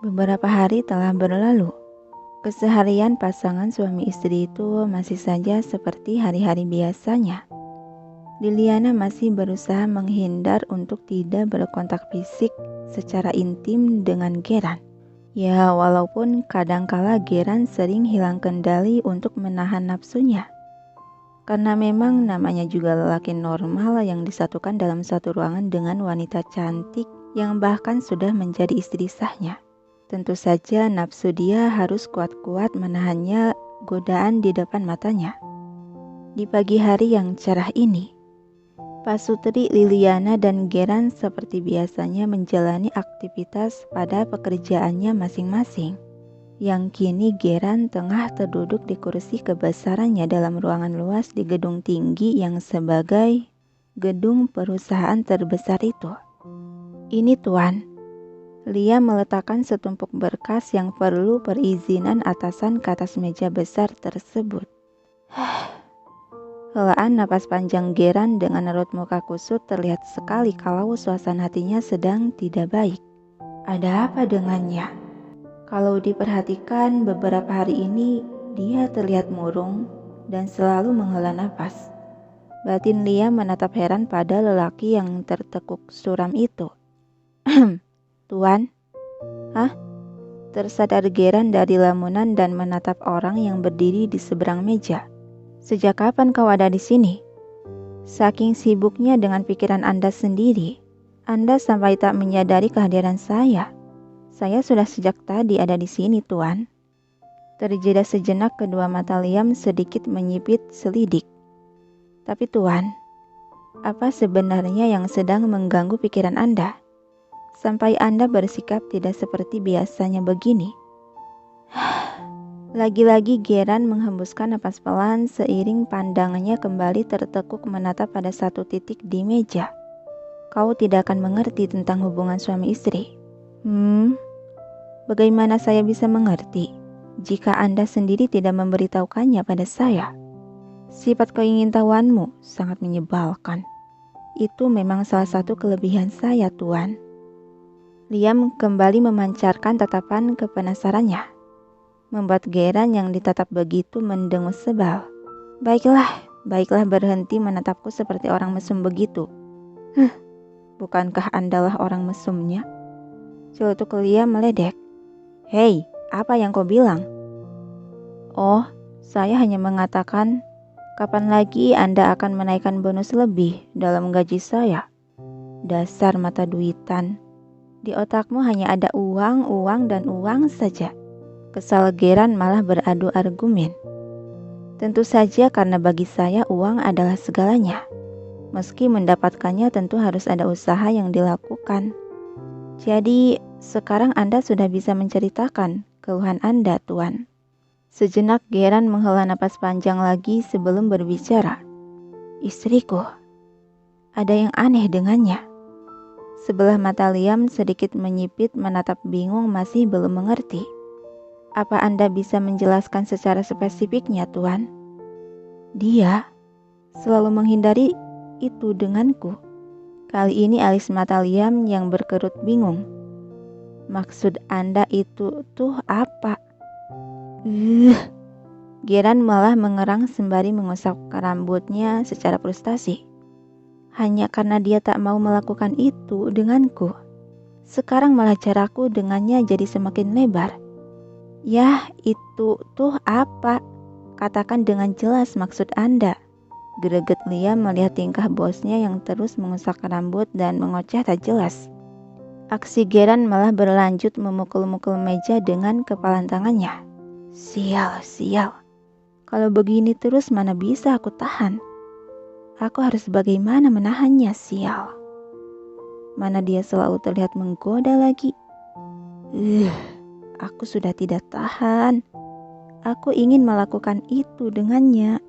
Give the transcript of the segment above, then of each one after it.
Beberapa hari telah berlalu. Keseharian pasangan suami istri itu masih saja seperti hari-hari biasanya. Liliana masih berusaha menghindar untuk tidak berkontak fisik secara intim dengan Geran. Ya, walaupun kadangkala Geran sering hilang kendali untuk menahan nafsunya. Karena memang namanya juga lelaki normal yang disatukan dalam satu ruangan dengan wanita cantik yang bahkan sudah menjadi istri sahnya. Tentu saja nafsu dia harus kuat-kuat menahannya godaan di depan matanya. Di pagi hari yang cerah ini, Pasutri, Liliana, dan Geran seperti biasanya menjalani aktivitas pada pekerjaannya masing-masing. Yang kini Geran tengah terduduk di kursi kebesarannya dalam ruangan luas di gedung tinggi yang sebagai gedung perusahaan terbesar itu. Ini Tuan. Lia meletakkan setumpuk berkas yang perlu perizinan atasan ke atas meja besar tersebut. Helaan napas panjang Geran dengan raut muka kusut terlihat sekali kalau suasana hatinya sedang tidak baik. Ada apa dengannya? Kalau diperhatikan beberapa hari ini, dia terlihat murung dan selalu menghela napas. Batin Lia menatap heran pada lelaki yang tertekuk suram itu. Tuan? Hah? Tersadar Geran dari lamunan dan menatap orang yang berdiri di seberang meja. Sejak kapan kau ada di sini? Saking sibuknya dengan pikiran Anda sendiri, Anda sampai tak menyadari kehadiran saya. Saya sudah sejak tadi ada di sini, Tuan. Terjeda sejenak kedua mata Liam sedikit menyipit selidik. Tapi Tuan, apa sebenarnya yang sedang mengganggu pikiran Anda? Sampai Anda bersikap tidak seperti biasanya begini. Lagi-lagi Geran menghembuskan napas pelan seiring pandangannya kembali tertekuk menatap pada satu titik di meja. Kau tidak akan mengerti tentang hubungan suami istri. Bagaimana saya bisa mengerti jika Anda sendiri tidak memberitahukannya pada saya? Sifat keingintahuanmu sangat menyebalkan. Itu memang salah satu kelebihan saya, Tuan. Liam kembali memancarkan tatapan kepenasarannya, membuat Geran yang ditatap begitu mendengus sebal. Baiklah berhenti menatapku seperti orang mesum begitu. Bukankah Andalah orang mesumnya? Celutuk Liam meledek. Hei, apa yang kau bilang? Oh, saya hanya mengatakan, kapan lagi Anda akan menaikkan bonus lebih dalam gaji saya? Dasar mata duitan. Di otakmu hanya ada uang, dan uang saja. Kesal Geran malah beradu argumen. Tentu saja karena bagi saya uang adalah segalanya. Meski mendapatkannya tentu harus ada usaha yang dilakukan. Jadi sekarang Anda sudah bisa menceritakan keluhan Anda, Tuan. Sejenak Geran menghela napas panjang lagi sebelum berbicara. Istriku, ada yang aneh dengannya. Sebelah mata Liam sedikit menyipit menatap bingung masih belum mengerti. Apa Anda bisa menjelaskan secara spesifiknya, Tuan? Dia selalu menghindari itu denganku. Kali ini alis mata Liam yang berkerut bingung. Maksud Anda itu tuh apa? Geran malah mengerang sembari mengusap rambutnya secara frustasi. Hanya karena dia tak mau melakukan itu denganku. Sekarang malah jarakku dengannya jadi semakin lebar. Yah, itu tuh apa? Katakan dengan jelas maksud Anda. Greget Liam melihat tingkah bosnya yang terus mengusak rambut dan mengoceh tak jelas. Aksi Geran malah berlanjut memukul-mukul meja dengan kepalan tangannya. Sial. Kalau begini terus mana bisa aku tahan? Aku harus bagaimana menahannya, sial. Mana dia selalu terlihat menggoda lagi. Aku sudah tidak tahan. Aku ingin melakukan itu dengannya.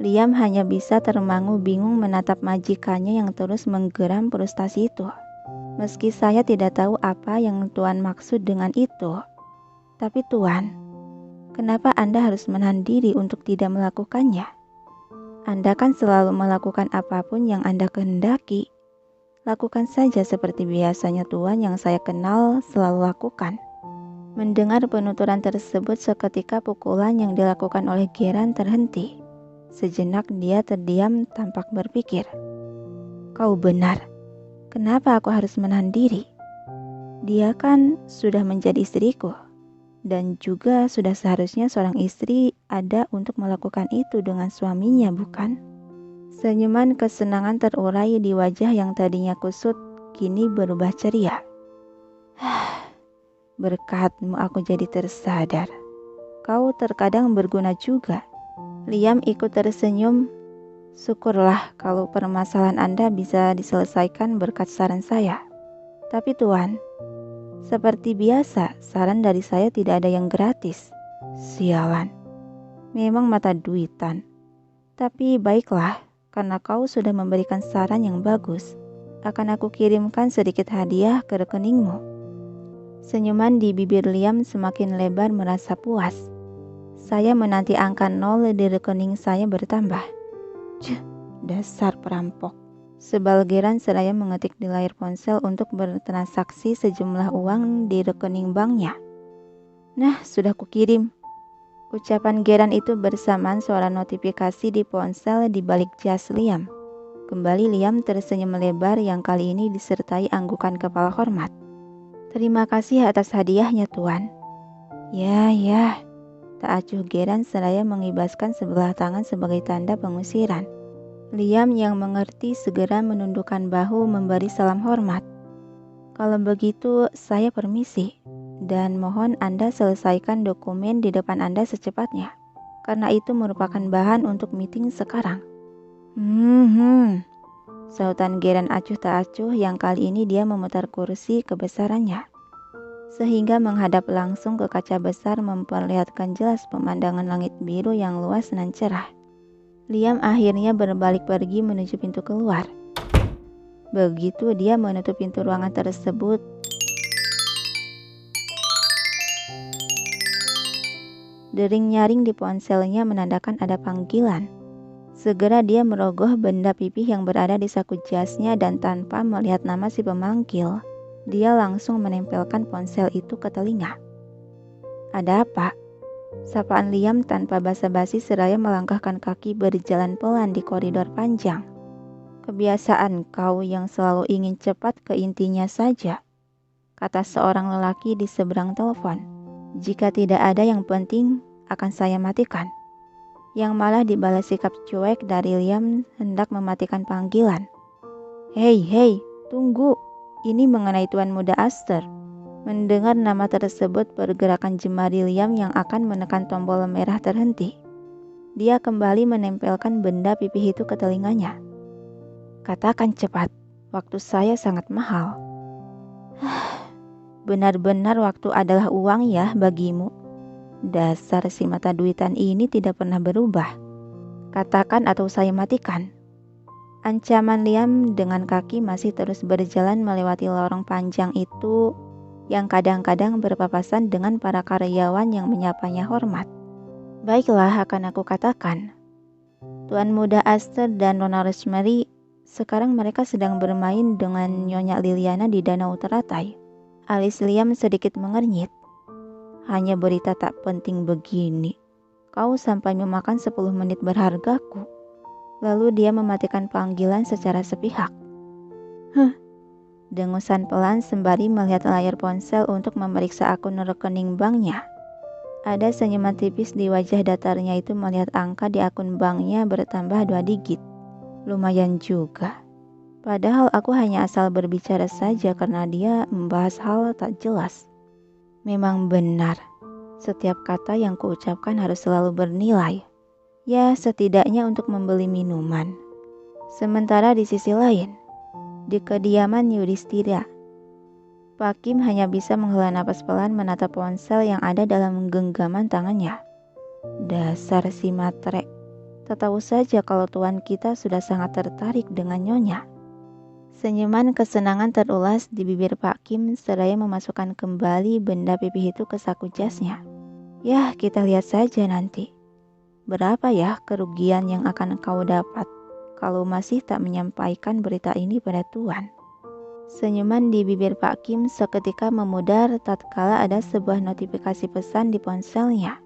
Liam hanya bisa termangu bingung menatap majikannya yang terus menggeram frustasi itu. Meski saya tidak tahu apa yang Tuan maksud dengan itu. Tapi Tuan, kenapa Anda harus menahan diri untuk tidak melakukannya? Anda kan selalu melakukan apapun yang Anda kehendaki. Lakukan saja seperti biasanya Tuan yang saya kenal selalu lakukan. Mendengar penuturan tersebut seketika pukulan yang dilakukan oleh Geran terhenti. Sejenak dia terdiam tampak berpikir. Kau benar. Kenapa aku harus menahan diri? Dia kan sudah menjadi istriku. Dan juga sudah seharusnya seorang istri ada untuk melakukan itu dengan suaminya, bukan? Senyuman kesenangan terurai di wajah yang tadinya kusut, kini berubah ceria. Berkatmu aku jadi tersadar. Kau terkadang berguna juga. Liam ikut tersenyum. Syukurlah kalau permasalahan Anda bisa diselesaikan berkat saran saya. Tapi Tuan, seperti biasa, saran dari saya tidak ada yang gratis. Sialan. Memang mata duitan. Tapi baiklah, karena kau sudah memberikan saran yang bagus. Akan aku kirimkan sedikit hadiah ke rekeningmu. Senyuman di bibir Liam semakin lebar merasa puas. Saya menanti angka 0 di rekening saya bertambah. Dasar perampok. Sebal Geran seraya mengetik di layar ponsel untuk bertransaksi sejumlah uang di rekening banknya. Nah, sudah kukirim. Ucapan Geran itu bersamaan suara notifikasi di ponsel di balik jas Liam. Kembali Liam tersenyum lebar yang kali ini disertai anggukan kepala hormat. Terima kasih atas hadiahnya, Tuan. Ya, tak acuh Geran seraya mengibaskan sebelah tangan sebagai tanda pengusiran. Liam yang mengerti segera menundukkan bahu memberi salam hormat. Kalau begitu saya permisi dan mohon Anda selesaikan dokumen di depan Anda secepatnya. Karena itu merupakan bahan untuk meeting sekarang. Sautan Geran acuh tak acuh yang kali ini dia memutar kursi kebesarannya. Sehingga menghadap langsung ke kaca besar memperlihatkan jelas pemandangan langit biru yang luas dan cerah. Liam akhirnya berbalik pergi menuju pintu keluar. Begitu dia menutup pintu ruangan tersebut, dering nyaring di ponselnya menandakan ada panggilan. Segera dia merogoh benda pipih yang berada di saku jasnya dan tanpa melihat nama si pemanggil, dia langsung menempelkan ponsel itu ke telinga. Ada apa? Sapaan Liam tanpa basa-basi seraya melangkahkan kaki berjalan pelan di koridor panjang. Kebiasaan kau yang selalu ingin cepat ke intinya saja, kata seorang lelaki di seberang telepon. Jika tidak ada yang penting, akan saya matikan. Yang malah dibalas sikap cuek dari Liam hendak mematikan panggilan. Hei, tunggu. Ini mengenai Tuan Muda Aster. Mendengar nama tersebut, pergerakan jemari Liam yang akan menekan tombol merah terhenti. Dia kembali menempelkan benda pipih itu ke telinganya. Katakan cepat, waktu saya sangat mahal. Benar-benar waktu adalah uang ya bagimu. Dasar si mata duitan ini tidak pernah berubah. Katakan atau saya matikan. Ancaman Liam dengan kaki masih terus berjalan melewati lorong panjang itu yang kadang-kadang berpapasan dengan para karyawan yang menyapanya hormat. Baiklah, akan aku katakan. Tuan Muda Aster dan Nona Rosemary, sekarang mereka sedang bermain dengan Nyonya Liliana di danau teratai. Alis Liam sedikit mengernyit. Hanya berita tak penting begini. Kau sampai memakan 10 menit berhargaku. Lalu dia mematikan panggilan secara sepihak. Dengusan pelan sembari melihat layar ponsel untuk memeriksa akun rekening banknya. Ada senyuman tipis di wajah datarnya itu melihat angka di akun banknya bertambah 2 digit. Lumayan juga. Padahal aku hanya asal berbicara saja karena dia membahas hal tak jelas. Memang benar, setiap kata yang kuucapkan harus selalu bernilai. Ya, setidaknya untuk membeli minuman. Sementara di sisi lain, di kediaman Yudhistira, Pak Kim hanya bisa menghela napas pelan menatap ponsel yang ada dalam genggaman tangannya. Dasar si matre, tak tahu saja kalau tuan kita sudah sangat tertarik dengan Nyonya. Senyuman kesenangan terulas di bibir Pak Kim seraya memasukkan kembali benda pipih itu ke saku jasnya. Yah, kita lihat saja nanti. berapa ya kerugian yang akan kau dapat kalau masih tak menyampaikan berita ini pada Tuan? Senyuman di bibir Pak Kim seketika memudar tatkala ada sebuah notifikasi pesan di ponselnya.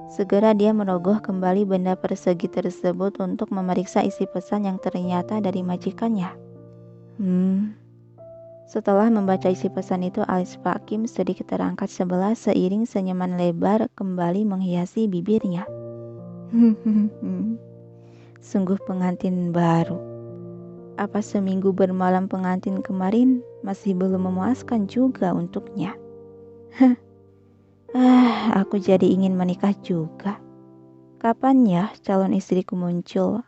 Segera dia merogoh kembali benda persegi tersebut untuk memeriksa isi pesan yang ternyata dari majikannya. Setelah membaca isi pesan itu, alis Pak Kim sedikit terangkat sebelah seiring senyuman lebar kembali menghiasi bibirnya. Sungguh pengantin baru. Apa seminggu bermalam pengantin kemarin masih belum memuaskan juga untuknya? Aku jadi ingin menikah juga. Kapan ya calon istriku muncul?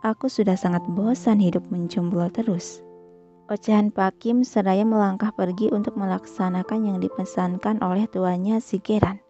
Aku sudah sangat bosan hidup menjomblo terus. Ocehan Pak Kim seraya melangkah pergi untuk melaksanakan yang dipesankan oleh tuannya si Geran.